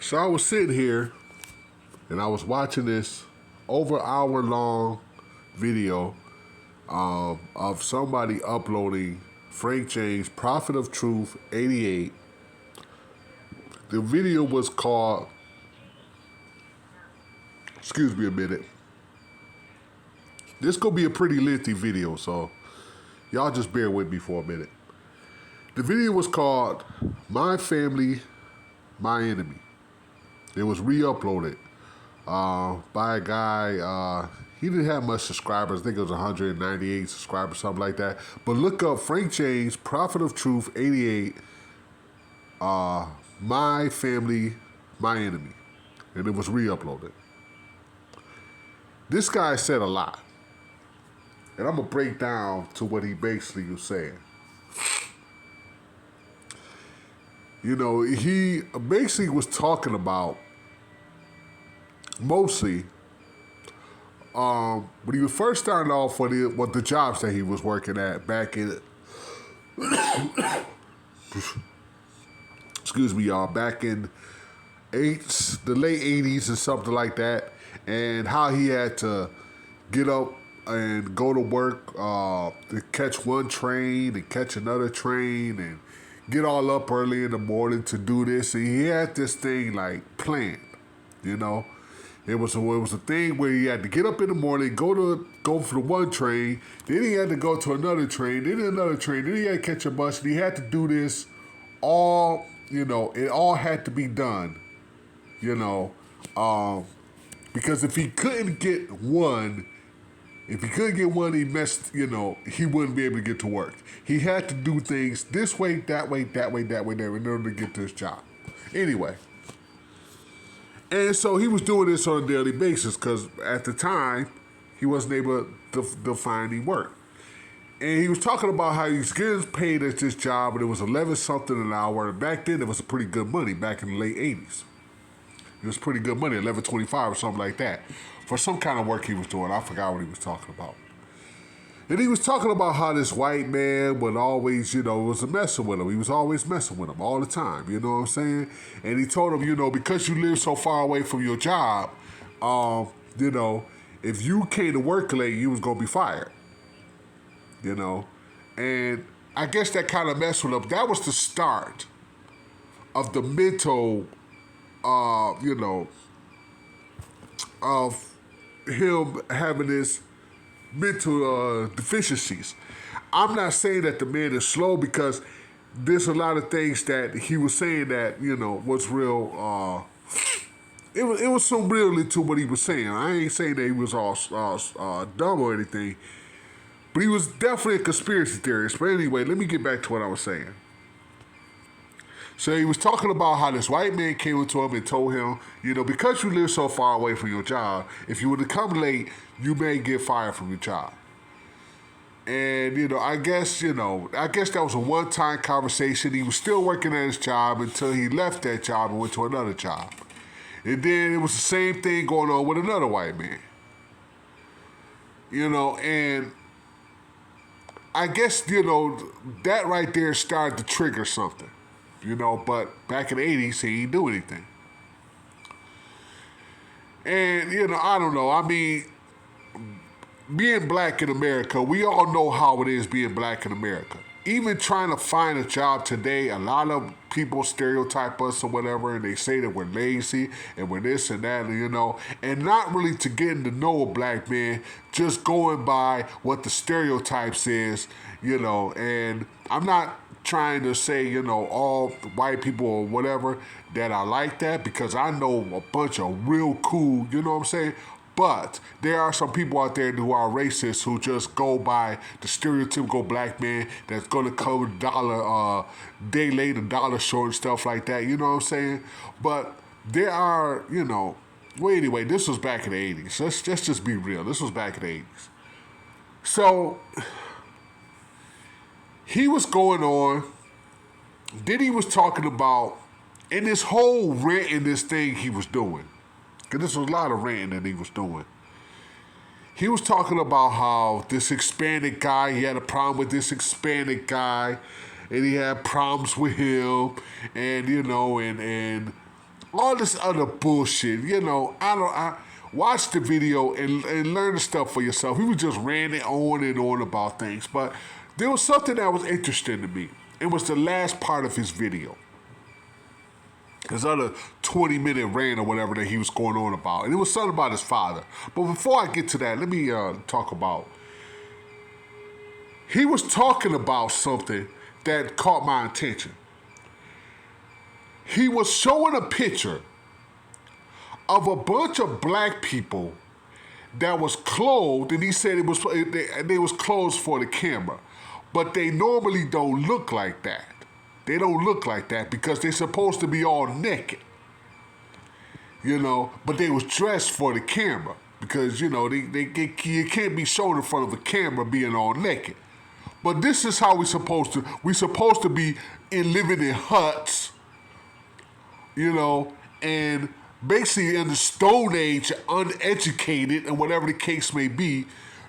So I was sitting here and I was watching this over hour long video of somebody uploading Frank James Prophet of Truth 88. The video was called, excuse me a minute. This gonna be a pretty lengthy video, so y'all just bear with me for a minute. The video was called My Family, My Enemy. It was re-uploaded by a guy, he didn't have much subscribers. I think it was 198 subscribers, something like that. But look up Frank James, Prophet of Truth 88, My Family, My Enemy. And it was re-uploaded. This guy said a lot. And I'm going to break down to what he basically was saying. You know, he basically was talking about mostly when he was first starting off for the jobs that he was working at back in excuse me y'all, back in the late 80s and something like that, and how he had to get up and go to work to catch one train and catch another train and get all up early in the morning to do this. And he had this thing like planned, you know. It was a thing where he had to get up in the morning, go for the one train, then he had to go to another train, then another train, then he had to catch a bus, and he had to do this all, you know, it all had to be done, you know, because if he couldn't get one, he messed, you know, he wouldn't be able to get to work. He had to do things this way, that way, that way, that way, there in order to get to his job. Anyway. And so he was doing this on a daily basis because at the time, he wasn't able to find any work. And he was talking about how he was getting paid at this job, and it was 11 something an hour. And back then, it was pretty good money back in the late 80s. It was pretty good money, 11.25 or something like that, for some kind of work he was doing. I forgot what he was talking about. And he was talking about how this white man would always, you know, was messing with him. He was always messing with him all the time, you know what I'm saying? And he told him, you know, because you live so far away from your job, you know, if you came to work late, you was going to be fired, you know? And I guess that kind of messed with him. That was the start of the mental, you know, of him having this mental deficiencies. I'm not saying that the man is slow, because there's a lot of things that he was saying that, you know, was real. It was some reality to what he was saying. I ain't saying that he was all dumb or anything, but he was definitely a conspiracy theorist. But anyway, let me get back to what I was saying. So he was talking about how this white man came into him and told him, you know, because you live so far away from your job, if you were to come late, you may get fired from your job. And, you know, I guess that was a one-time conversation. He was still working at his job until he left that job and went to another job. And then it was the same thing going on with another white man. You know, and I guess, you know, that right there started to trigger something. You know, but back in the 80s, he didn't do anything. And, you know, I don't know. I mean, being black in America, we all know how it is being black in America. Even trying to find a job today, a lot of people stereotype us or whatever, and they say that we're lazy and we're this and that, you know, and not really to getting to know a black man, just going by what the stereotypes is, you know. And I'm not trying to say, you know, all white people or whatever that are like that, because I know a bunch of real cool, you know what I'm saying? But there are some people out there who are racist, who just go by the stereotypical black man that's going to come a day late, a dollar short, and stuff like that. You know what I'm saying? But there are, you know, well, anyway, this was back in the 80s. Let's just be real. This was back in the 80s. So he was going on. Then he was talking about, in this whole ranting, this thing he was doing, because this was a lot of ranting that he was doing. He was talking about how this Hispanic guy, he had a problem with this Hispanic guy, and he had problems with him, and, you know, and all this other bullshit. You know, I watch the video and learn the stuff for yourself. He was just ranting on and on about things, but there was something that was interesting to me. It was the last part of his video. His other 20-minute rant or whatever that he was going on about. And it was something about his father. But before I get to that, let me talk about... He was talking about something that caught my attention. He was showing a picture of a bunch of black people that was clothed, and he said they was clothed for the camera. But they normally don't look like that. They don't look like that because they're supposed to be all naked. You know, but they was dressed for the camera because, you know, you can't be shown in front of the camera being all naked. But this is how we're supposed to be living in huts, you know, and basically in the Stone Age, uneducated and whatever the case may be.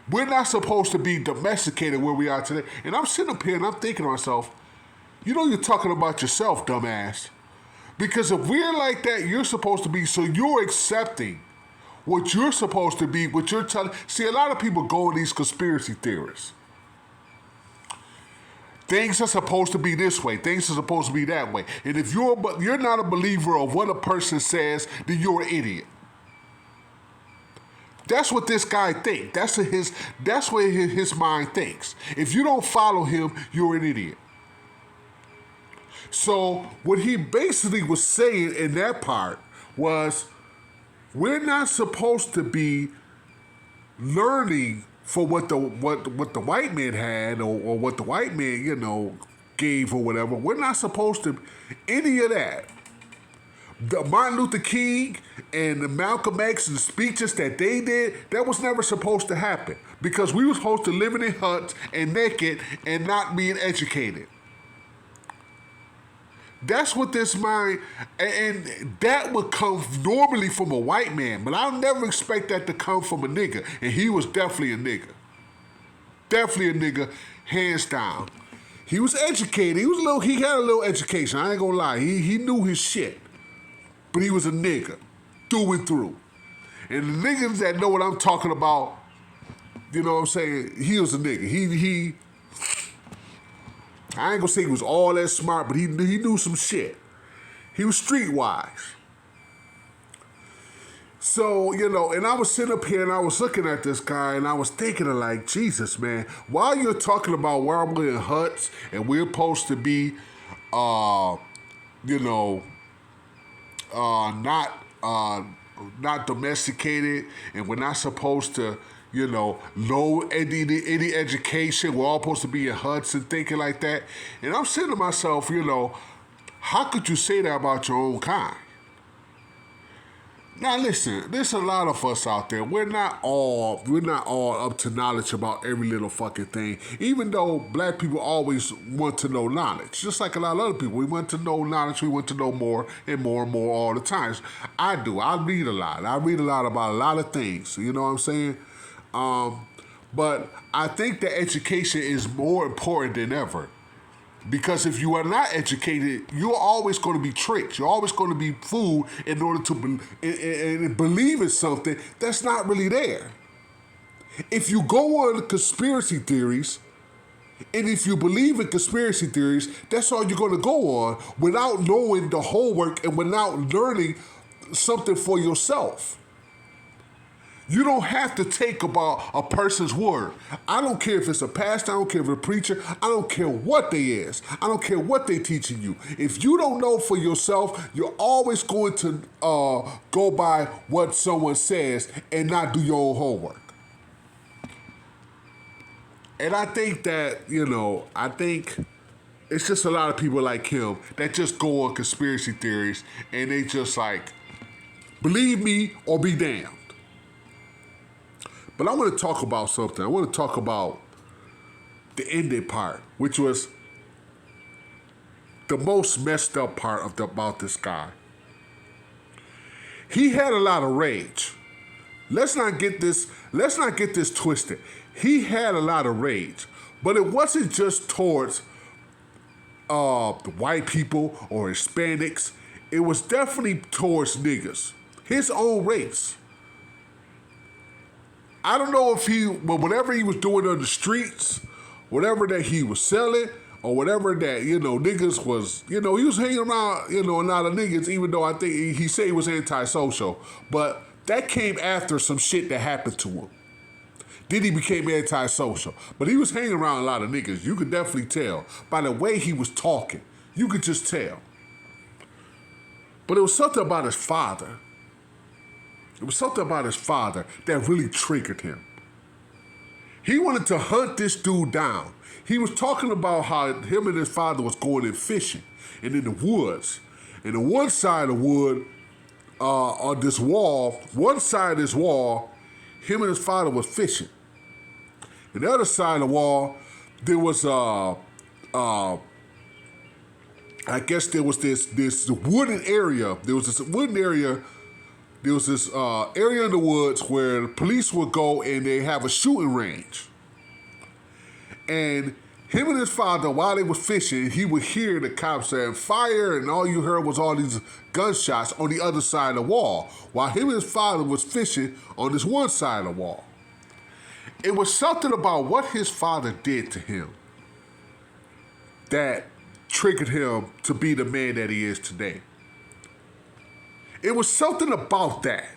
We're not supposed to be domesticated where we are today. And I'm sitting up here and I'm thinking to myself, you know you're talking about yourself, dumbass. Because if we're like that, you're supposed to be, so you're accepting what you're supposed to be, what you're telling. See, a lot of people go in these conspiracy theories. Things are supposed to be this way. Things are supposed to be that way. And if you're not a believer of what a person says, then you're an idiot. That's what this guy thinks. That's what his mind thinks. If you don't follow him, you're an idiot. So what he basically was saying in that part was, we're not supposed to be learning for what the white man had or what the white man, you know, gave or whatever. We're not supposed to any of that. The Martin Luther King and the Malcolm X and the speeches that they did, that was never supposed to happen because we were supposed to live in huts and naked and not being educated. That's what this mind, and that would come normally from a white man, but I'll never expect that to come from a nigga, and he was definitely a nigga. Definitely a nigga, hands down. He was educated, he had a little education, I ain't gonna lie, he knew his shit, but he was a nigga, through and through. And the niggas that know what I'm talking about, you know what I'm saying, he was a nigga, I ain't gonna say he was all that smart, but he knew some shit. He was streetwise. So, you know, and I was sitting up here and I was looking at this guy and I was thinking of like, Jesus, man, while you're talking about where we're in huts and we're supposed to be, you know, not domesticated and we're not supposed to, you know, any education. We're all supposed to be in huts and thinking like that. And I'm saying to myself, you know, how could you say that about your own kind? Now listen, there's a lot of us out there. We're not all up to knowledge about every little fucking thing. Even though black people always want to know knowledge. Just like a lot of other people. We want to know knowledge, we want to know more and more and more all the time. I do. I read a lot. I read a lot about a lot of things. You know what I'm saying? But I think that education is more important than ever. Because if you are not educated, you're always going to be tricked. You're always going to be fooled in order to believe in something that's not really there. If you go on conspiracy theories, and if you believe in conspiracy theories, that's all you're going to go on without knowing the homework and without learning something for yourself. You don't have to take about a person's word. I don't care if it's a pastor, I don't care if it's a preacher, I don't care what they is. I don't care what they teaching you. If you don't know for yourself, you're always going to go by what someone says and not do your own homework. And I think that, you know, I think it's just a lot of people like him that just go on conspiracy theories and they just like, believe me or be damned. But I want to talk about something. I want to talk about the ending part, which was the most messed up part about this guy. He had a lot of rage. Let's not get this twisted. He had a lot of rage, but it wasn't just towards the white people or Hispanics. it was definitely towards niggas, his own race. I don't know if but whatever he was doing on the streets, whatever that he was selling, or whatever that, niggas was, he was hanging around, a lot of niggas, even though I think he said he was antisocial. But that came after some shit that happened to him. Then he became antisocial. But he was hanging around a lot of niggas. You could definitely tell by the way he was talking. You could just tell. But it was something about his father. It was something about his father that really triggered him. He wanted to hunt this dude down. He was talking about how him and his father was going and fishing and in the woods. And on one side of the wood, on this wall, one side of this wall, him and his father was fishing. And the other side of the wall, there was I guess there was this wooden area. There was this wooden area. There was this area in the woods where the police would go and they have a shooting range. And him and his father, while they were fishing, he would hear the cops saying fire, and all you heard was all these gunshots on the other side of the wall, while him and his father was fishing on this one side of the wall. It was something about what his father did to him that triggered him to be the man that he is today. It was something about that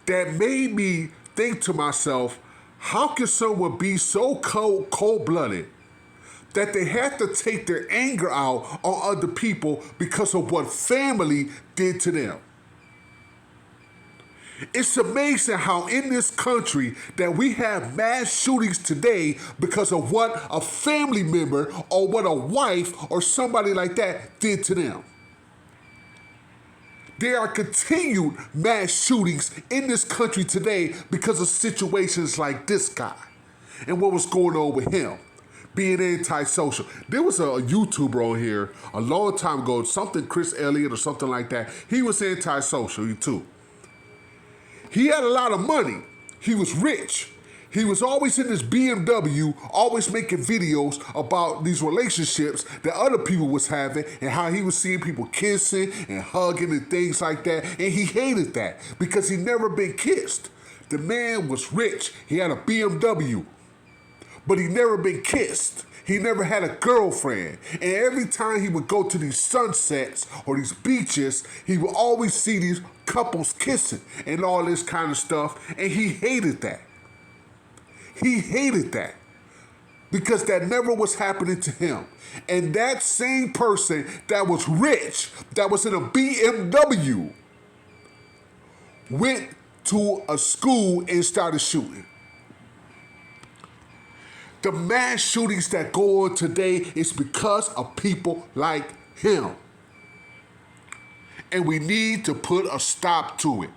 made me think to myself, how can someone be so cold-blooded that they have to take their anger out on other people because of what family did to them? It's amazing how in this country that we have mass shootings today because of what a family member or what a wife or somebody like that did to them. There are continued mass shootings in this country today because of situations like this guy and what was going on with him, being antisocial. There was a YouTuber on here a long time ago, something Chris Elliot or something like that. He was antisocial too. He had a lot of money. He was rich. He was always in his BMW, always making videos about these relationships that other people was having and how he was seeing people kissing and hugging and things like that. And he hated that because he never been kissed. The man was rich. He had a BMW, but he never been kissed. He never had a girlfriend. And every time he would go to these sunsets or these beaches, he would always see these couples kissing and all this kind of stuff. And he hated that. He hated that because that never was happening to him. And that same person that was rich, that was in a BMW, went to a school and started shooting. The mass shootings that go on today is because of people like him. And we need to put a stop to it.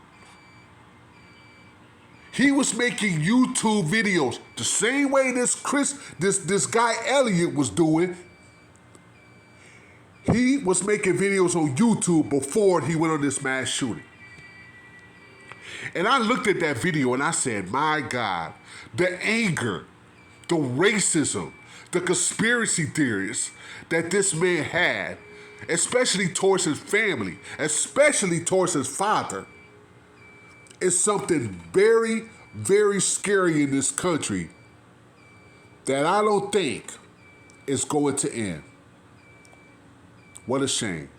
He was making YouTube videos the same way this guy Elliot was doing. He was making videos on YouTube before he went on this mass shooting. And I looked at that video and I said, my God, the anger, the racism, the conspiracy theories that this man had, especially towards his family, especially towards his father, is something very, very scary in this country that I don't think is going to end. What a shame.